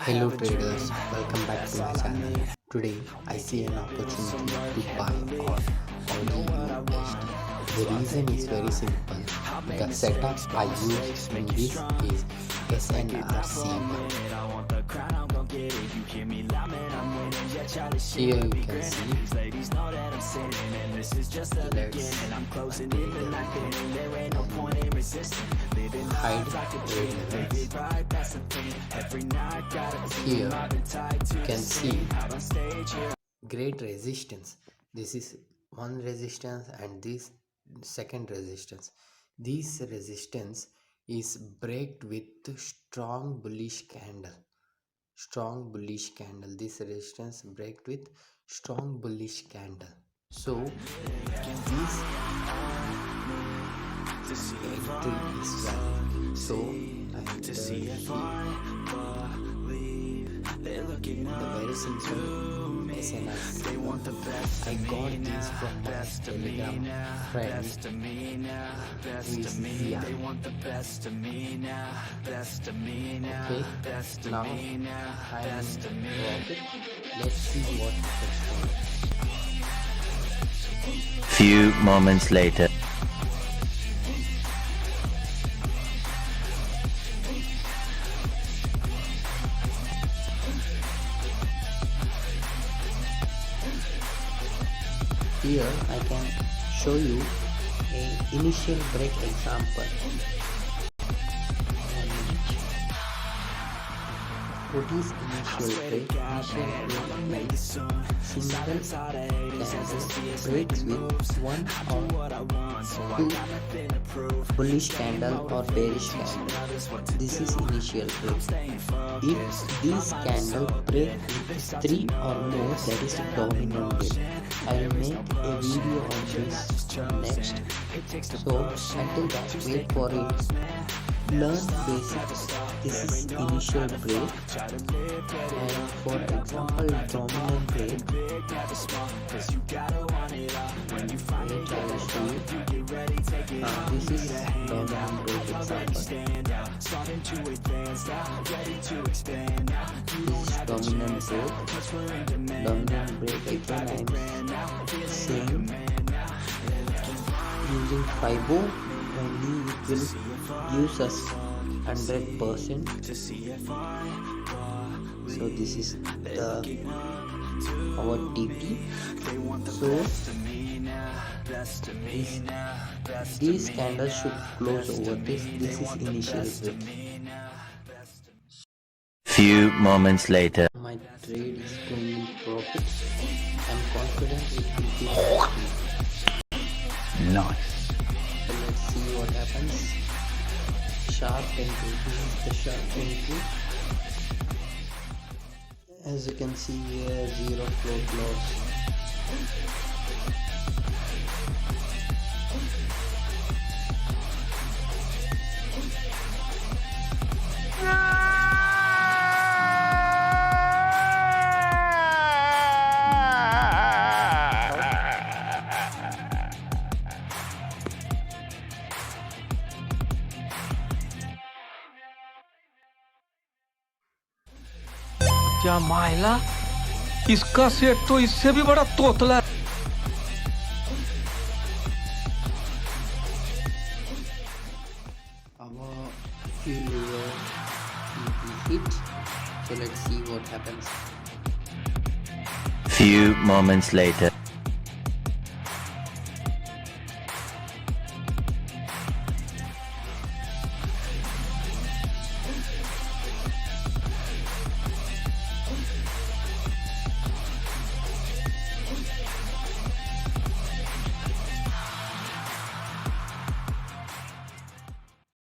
Hello traders, welcome back to my channel. Today I see an opportunity to buy or AUDUSD. The reason is very simple. The setup I use in this is SNRC. Here you can see. Hide trade levels. Here you can see great resistance. This is one resistance and this second resistance. This resistance is break with strong bullish candle. This resistance break with strong bullish candle. So this entry is valid. So I enter here. The very simple SNRC. I got this from my Telegram friend who is Zia. Okay, now I am in profit. Let's see what happens. Few moments later. Here I can show you an initial break example. What is initial break? Initial break means single candle breaks with one or two bullish candle or bearish candle. This is initial break. If this candle break with three or more, that is dominant break. I will make a video on this next. So until that, wait for it. Learn basics. This is initial break, and for example dominant break. I will show you. This is dominant break example. This is dominant break. Dominant break again I am saying using FIBO only it will gives us 100%. So this is our TP. So these candles should close over this. This is initial break. Few moments later. My trade is going in profit. I'm confident it will be profit. Nice. So let's see what happens. Sharp entry. This is the sharp entry. As you can see here, zero float loss. क्या मायला इसका set तो इससे भी बड़ा तोतला है। Our failure hit. So let's see what happens. Few moments later.